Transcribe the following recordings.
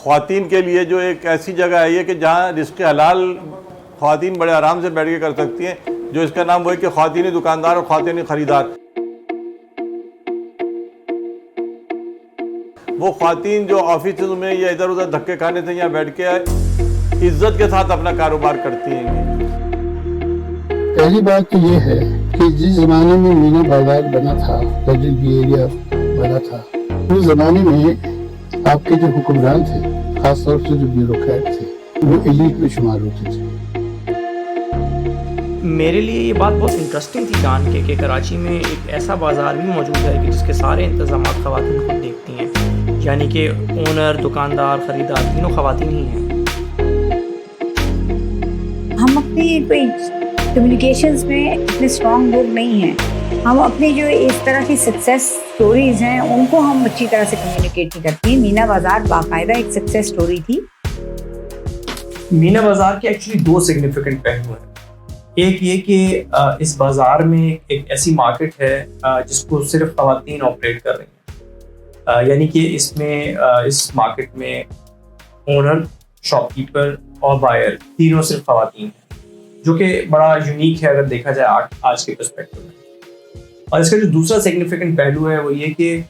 خواتین کے لیے جو ایک ایسی جگہ ہے یہ کہ جہاں رزق حلال خواتین بڑے آرام سے بیٹھ کے کر سکتی ہیں، جو اس کا نام وہ ہے کہ خواتین دکاندار اور خواتین خریدار. وہ خواتین جو آفیسز میں یا ادھر ادھر دھکے کھانے سے یہاں بیٹھ کے عزت کے ساتھ اپنا کاروبار کرتی ہیں. پہلی بات تو یہ ہے کہ جس زمانے میں مینا بازار بنا تھا، ریزیڈنشل ایریا بنا تھا، اس زمانے میں آپ کے جو حکمران تھے، خاص طور سے جو بیوروکریٹ تھے، وہ ایلیٹ میں شمار ہوتے تھے. میرے لیے یہ بات بہت انٹرسٹنگ تھی جان کے کہ کراچی میں ایک ایسا بازار بھی موجود ہے کہ جس کے سارے انتظامات خواتین خود دیکھتی ہیں، یعنی کہ اونر، دکاندار، خریدار تینوں خواتین ہی ہیں. ہم اپنی کوئی کمیونیکیشنز میں اتنے اسٹرانگ لوگ نہیں ہیں. ہم اپنی جو اس طرح کی سکسیس سٹوریز ہیں ان کو ہم اچھی طرح سے کمیونیکیٹ نہیں کرتی ہیں. مینا بازار باقاعدہ ایک سکسیس سٹوری تھی. مینا بازار کے ایکچولی دو سگنیفیکنٹ پہلو ہیں. ایک یہ کہ اس بازار میں ایک ایسی مارکیٹ ہے جس کو صرف خواتین آپریٹ کر رہی ہیں، یعنی کہ اس میں اس مارکیٹ میں اونر، شاپ کیپر اور بائر تینوں صرف خواتین ہیں، جو کہ بڑا یونیک ہے اگر دیکھا جائے آج کے پرسپیکٹو میں. اور اس کا جو دوسرا سگنیفیکنٹ پہلو ہے وہ یہ کہ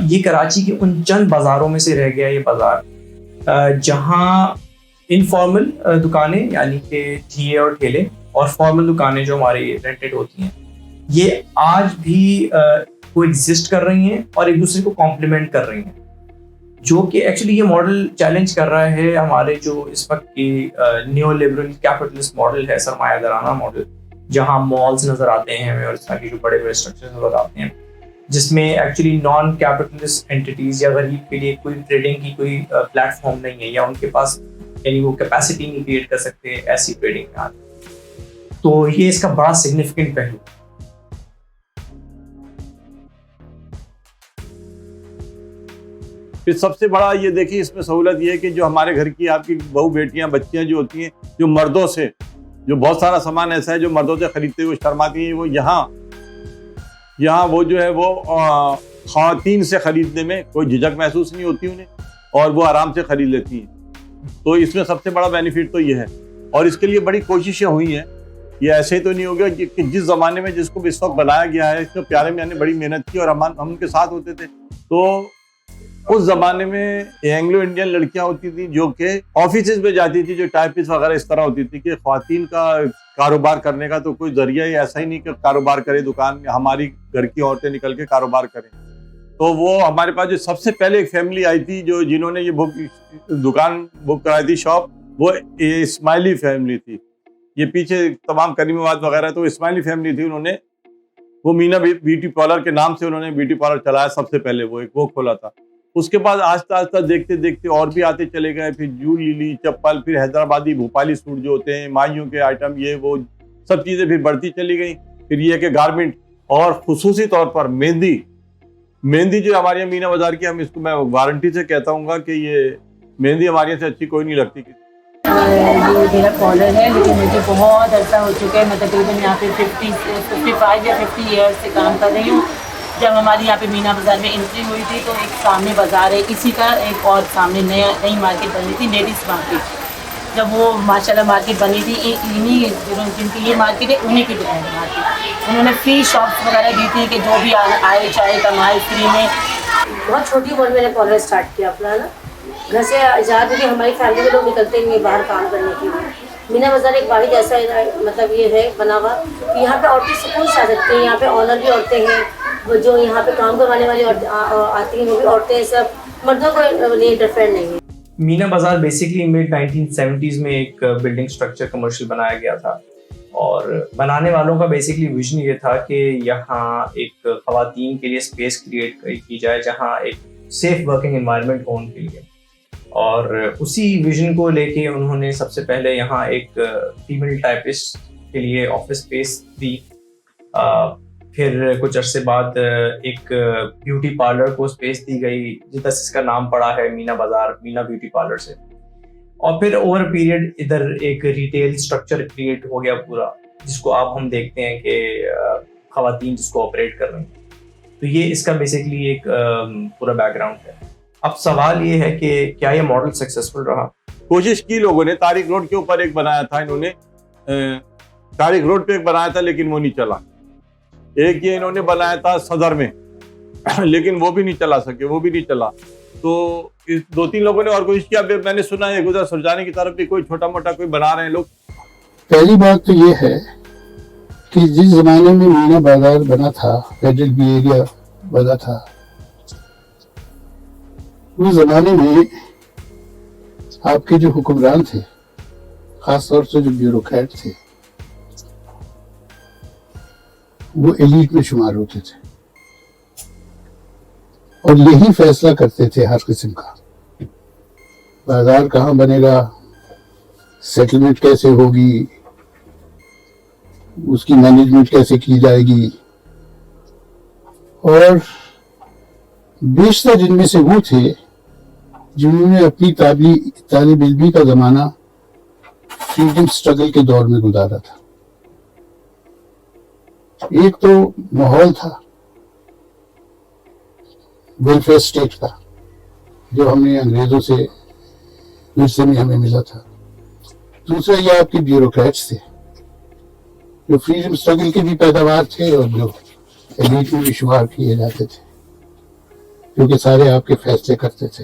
یہ کراچی کے ان چند بازاروں میں سے رہ گیا یہ بازار جہاں انفارمل دکانیں یعنی کہ ٹھیے اور ٹھیلے اور فارمل دکانیں جو ہماری رینٹڈ ہوتی ہیں یہ آج بھی کو ایگزسٹ کر رہی ہیں اور ایک دوسرے کو کمپلیمنٹ کر رہی ہیں، جو کہ ایکچولی یہ ماڈل چیلنج کر رہا ہے ہمارے جو اس وقت کی نیو لبرل کیپٹلسٹ ماڈل ہے، سرمایہ دارانہ ماڈل، جہاں مالز نظر آتے ہیں ہمیں اور اس طرح کے جو بڑے بڑے اسٹرکچر نظر آتے ہیں، جس میں ایکچولی نان کیپٹلسٹ اینٹیز یا غریب کے لیے کوئی ٹریڈنگ کی کوئی پلیٹ فارم نہیں ہے، یا ان کے پاس یعنی وہ کیپیسٹی نہیں کریٹ کر سکتے ایسی ٹریڈنگ میں آتے. تو یہ اس کا بڑا سگنیفیکنٹ پہلو. پھر سب سے بڑا یہ دیکھیے اس میں سہولت یہ ہے کہ جو ہمارے گھر کی آپ کی بہو بیٹیاں بچیاں جو ہوتی ہیں، جو مردوں سے جو بہت سارا سامان ایسا ہے جو مردوں سے خریدتے ہوئے شرماتی ہیں، وہ یہاں وہ جو ہے وہ خواتین سے خریدنے میں کوئی جھجک محسوس نہیں ہوتی انہیں، اور وہ آرام سے خرید لیتی ہیں. تو اس میں سب سے بڑا بینیفٹ تو یہ ہے، اور اس کے لیے بڑی کوششیں ہوئی ہیں. یہ ایسے ہی تو نہیں ہو گیا کہ جس زمانے میں جس کو اس وقت بنایا گیا ہے، اس میں پیارے میاں نے بڑی محنت کی اور ہم ان کے ساتھ ہوتے تھے. تو اس زمانے میں اینگلو انڈین لڑکیاں ہوتی تھیں جو کہ آفیسز میں جاتی تھی، جو ٹائپسٹ وغیرہ اس طرح ہوتی تھی کہ خواتین کا کاروبار کرنے کا تو کوئی ذریعہ ہی ایسا ہی نہیں کہ کاروبار کرے دکان میں، ہماری گھر کی عورتیں نکل کے کاروبار کریں. تو وہ ہمارے پاس جو سب سے پہلے ایک فیملی آئی تھی جنہوں نے یہ دکان بک کرائی تھی، شاپ، وہ اسماعیلی فیملی تھی. یہ پیچھے تمام کریم آباد وغیرہ تو اسماعیلی فیملی تھی. انہوں نے وہ مینا بیوٹی پارلر کے نام سے انہوں نے بیوٹی پارلر چلایا، سب سے پہلے وہ کھولا تھا. اس کے بعد آہستہ آہستہ دیکھتے دیکھتے اور بھی آتے چلے گئے، پھر جولیلی، چپل، پھر حیدرآبادی بھوپالی سوٹ جو ہوتے ہیں، مائیوں کے آئٹم، یہ وہ سب چیزیں پھر بڑھتی چلی گئیں. پھر یہ کہ گارمنٹ، اور خصوصی طور پر مہندی جو ہمارے یہاں مینا بازار کی، ہم اس کو میں وارنٹی سے کہتا ہوں گا کہ یہ مہندی ہمارے یہاں سے اچھی کوئی نہیں لگتی. یہ میرا پارلر ہے، لیکن مجھے بہت عرصہ ہو چکا ہے، میں تقریباً یہاں پہ 55 یا 50 ایئر سے کام کر رہی ہوں. جب ہماری یہاں پہ مینا بازار میں انٹری ہوئی تھی تو ایک سامنے بازار ہے اسی کا، ایک اور سامنے نئی مارکیٹ بنی تھی، لیڈیز مارکیٹ. جب وہ ماشاءاللہ مارکیٹ بنی تھی، انہیں جن کی یہ مارکیٹ ہے انہیں کی مارکیٹ، انہوں نے فری شاپس وغیرہ دی تھی کہ جو بھی آئے چاہے کمائے فری میں. بہت چھوٹی عمر میں میں نے پارلر اسٹارٹ کیا اپنا نا، گھر سے اجازت بھی ہماری فیملی کے لوگ نکلتے ہیں باہر کام کرنے کے لیے. مینا بازار ایک واحد ایسا مطلب یہ ہے بنا ہوا کہ یہاں پہ عورتیں سکون سے آ سکتے ہیں. یہاں پہ آنر بھی عورتیں ہیں، وہ جو یہاں پہ کام کروانے والی آتی ہیں وہ بھی عورتیں ہیں، سب مردوں کو لیے انٹرفیئر نہیں ہے. Meena Bazaar basically mid 1970s میں ایک بلڈنگ اسٹرکچر کمرشل بنایا گیا تھا، اور بنانے والوں کا بیسکلی ویژن یہ تھا کہ یہاں ایک خواتین کے لیے اسپیس کریٹ کی جائے جہاں ایک سیف ورکنگ انوائرمنٹ ہو ان کے لیے. اور اسی ویژن کو لے کے انہوں نے سب سے پہلے یہاں ایک فیمیل ٹائپسٹ کے لیے آفس اسپیس دی. پھر کچھ عرصے بعد ایک بیوٹی پارلر کو اسپیس دی گئی جس کا نام پڑا ہے مینا بازار، مینا بیوٹی پارلر سے. اور پھر اوور پیریڈ ادھر ایک ریٹیل اسٹرکچر کریٹ ہو گیا پورا، جس کو آپ ہم دیکھتے ہیں کہ خواتین جس کو آپریٹ کر رہی ہیں. تو یہ اس کا بیسکلی ایک پورا بیک گراؤنڈ ہے. اب سوال یہ ہے کہ کیا یہ ماڈل سکسیسفل رہا؟ کوشش کی لوگوں نے, طارق روڈ کے اوپر ایک بنایا تھا انہوں نے, طارق روڈ پہ ایک بنایا تھا لیکن وہ نہیں چلا. ایک یہ انہوں نے بنایا تھا صدر میں لیکن وہ بھی نہیں چلا سکے, وہ بھی نہیں چلا. تو 2-3 لوگوں نے اور کوشش کیا. میں نے سنا ہے گزر سرجانی کی طرف بھی کوئی چھوٹا موٹا کوئی بنا رہے ہیں لوگ. پہلی بات تو یہ ہے کہ جس زمانے میں مینا بازار بنا تھا, فیڈرل بی ایریا بنا تھا, اس زمانے میں آپ کے جو حکمران تھے, خاص طور سے جو بیوروکریٹ تھے, وہ ایلیٹ میں شمار ہوتے تھے اور یہی فیصلہ کرتے تھے ہر قسم کا. بازار کہاں بنے گا, سیٹلمنٹ کیسے ہوگی, اس کی مینجمنٹ کیسے کی جائے گی. اور بیشتر جن میں سے وہ تھے جنہوں نے اپنی طالب علمی کا زمانہ فریڈم سٹرگل کے دور میں گزارا تھا. ایک تو ماحول تھا ویلفیئر اسٹیٹ کا جو ہم نے انگریزوں سے ورثے میں ہمیں ملا تھا. دوسرا یہ آپ کے بیوروکریٹس تھے جو فریڈم سٹرگل کے بھی پیداوار تھے اور جو ایلیٹ میں بھی شمار کیے جاتے تھے, کیونکہ سارے آپ کے فیصلے کرتے تھے.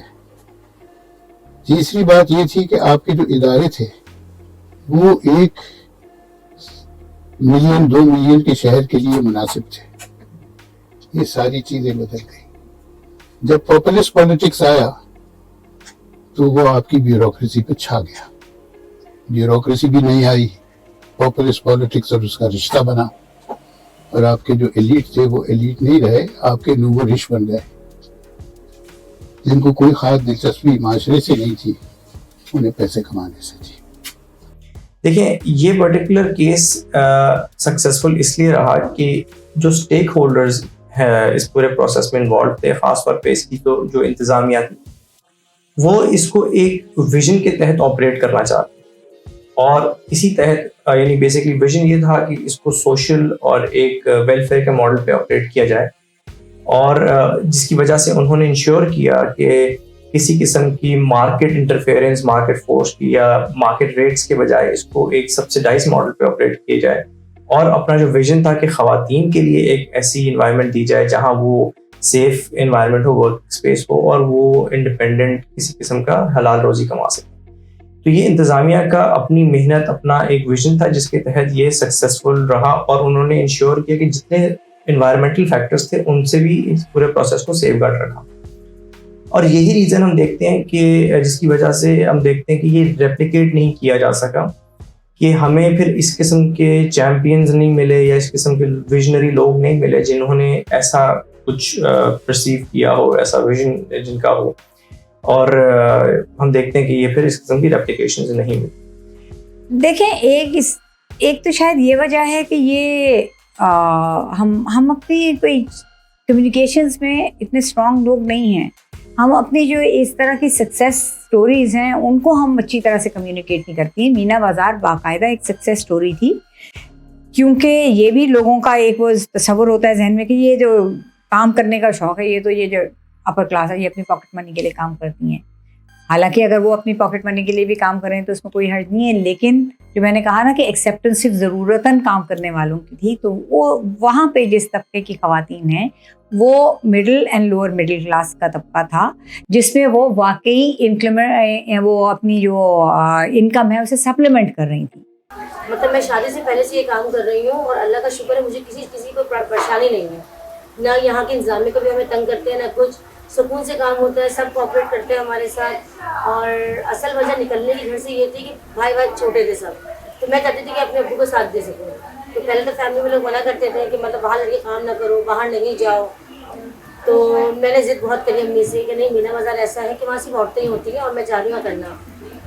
تیسری بات یہ تھی کہ آپ کے جو ادارے تھے وہ 1 ملین 2 ملین کے شہر کے لیے مناسب تھے. یہ ساری چیزیں بدل گئی. جب پاپولسٹ پالیٹکس آیا تو وہ آپ کی بیوروکریسی پہ چھا گیا. بیوروکریسی بھی نہیں آئی, پاپولسٹ پالیٹکس اور اس کا رشتہ بنا, اور آپ کے جو ایلیٹ تھے وہ ایلیٹ نہیں رہے, آپ کے نوبل رش بن گئے جن کو کوئی خاص دلچسپی معاشرے سے نہیں تھی, انہیں پیسے کمانے سے تھی. دیکھیں یہ پرٹیکولر کیس سکسیسفل اس لیے رہا کہ جو اسٹیک ہولڈرز ہیں اس پورے پروسیس میں انوالو تھے, خاص طور پہ اس کی تو جو انتظامیہ تھی, وہ اس کو ایک ویژن کے تحت آپریٹ کرنا چاہتے. اور اسی تحت یعنی بیسکلی ویژن یہ تھا کہ اس کو سوشل اور ایک ویلفیئر کے ماڈل پہ آپریٹ کیا جائے, اور جس کی وجہ سے انہوں نے انشور کیا کہ کسی قسم کی مارکیٹ انٹرفیئرنس, مارکیٹ فورس کی یا مارکیٹ ریٹس کے بجائے اس کو ایک سبسیڈائز ماڈل پہ آپریٹ کیا جائے. اور اپنا جو ویژن تھا کہ خواتین کے لیے ایک ایسی انوائرمنٹ دی جائے جہاں وہ سیف انوائرمنٹ ہو, ورک اسپیس ہو, اور وہ انڈیپینڈنٹ کسی قسم کا حلال روزی کما سکے. تو یہ انتظامیہ کا اپنی محنت, اپنا ایک ویژن تھا جس کے تحت یہ سکسیسفل رہا, اور انہوں نے انشور کیا کہ جتنے انوائرمنٹل فیکٹرز تھے ان سے بھی اس پورے پروسیس کو سیف گارڈ رکھا. اور یہی ریزن ہم دیکھتے ہیں کہ جس کی وجہ سے ہم دیکھتے ہیں کہ یہ ریپلیکیٹ نہیں کیا جا سکا, کہ ہمیں پھر اس قسم کے چیمپئنز نہیں ملے یا اس قسم کے ویژنری لوگ نہیں ملے جنہوں نے ایسا کچھ پرسیو کیا ہو, ایسا ویژن جن کا ہو. اور ہم دیکھتے ہیں کہ یہ پھر اس قسم کی ریپلیکیشنز نہیں ملی. دیکھیں ایک تو شاید یہ وجہ ہے کہ یہ ہم اپنی کوئی کمیونیکیشنز میں اتنے اسٹرانگ لوگ نہیں ہیں. ہم اپنی جو اس طرح کی سکسیس سٹوریز ہیں ان کو ہم اچھی طرح سے کمیونیکیٹ نہیں کرتی ہیں. مینا بازار باقاعدہ ایک سکسیس سٹوری تھی, کیونکہ یہ بھی لوگوں کا ایک وہ تصور ہوتا ہے ذہن میں کہ یہ جو کام کرنے کا شوق ہے, یہ جو اپر کلاس ہے, یہ اپنی پاکٹ منی کے لیے کام کرتی ہیں. حالانکہ اگر وہ اپنی پاکٹ منی کے لیے بھی کام کریں تو اس میں کوئی حرج نہیں ہے, لیکن جو میں نے کہا نا کہ ایکسیپٹنس صرف ضرورتاً کام کرنے والوں کی تھی, تو وہ وہاں پہ جس طبقے کی خواتین ہیں وہ middle and lower middle class کا طبقہ تھا, جس میں وہ واقعی وہ اپنی جو انکم ہے اسے سپلیمنٹ کر رہی تھی. مطلب میں شادی سے پہلے سے یہ کام کر رہی ہوں اور اللہ کا شکر ہے مجھے کسی کو پریشانی نہیں ہے, نہ یہاں کے انتظامیہ کو بھی ہمیں تنگ کرتے ہیں, نہ کچھ, سکون سے کام ہوتا ہے, سب کوآپریٹ کرتے ہیں ہمارے ساتھ. اور اصل وجہ نکلنے کی گھر سے یہ تھی کہ بھائی چھوٹے تھے سب, تو میں چاہتی تھی کہ اپنے ابو کو ساتھ دے سکوں. تو پہلے تو فیملی میں لوگ منع کرتے تھے کہ مطلب باہر لڑکی کام نہ کرو, باہر نہیں جاؤ. تو میں نے ضد بہت کری امی سے کہ نہیں, مینا بازار ایسا ہے کہ وہاں صرف عورتیں ہی ہوتی ہیں اور میں چاہ رہی ہوں کرنا.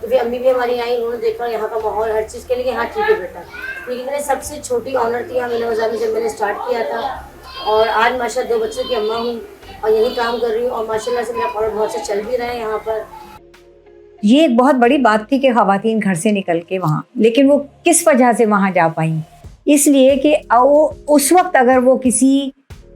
تو پھر امی بھی ہماری آئیں, انہوں نے دیکھا یہاں کا ماحول ہر چیز کے لیے, ہاں ٹھیک ہے بیٹا. لیکن میں نے سب سے چھوٹی آنر تھی یہاں مینا بازار میں جب میں نے اسٹارٹ کیا تھا, اور آج ماشاء 2 بچوں کی اماں ہوں اور یہی کام کر رہی ہوں, اور ماشاء اللہ سے میرا پروڈکٹ بہت سے چل بھی رہے ہیں یہاں پر. یہ ایک بہت بڑی بات تھی کہ خواتین گھر سے نکل کے وہاں, لیکن وہ کس وجہ سے وہاں جا پائیں؟ اس لیے کہ اس وقت اگر وہ کسی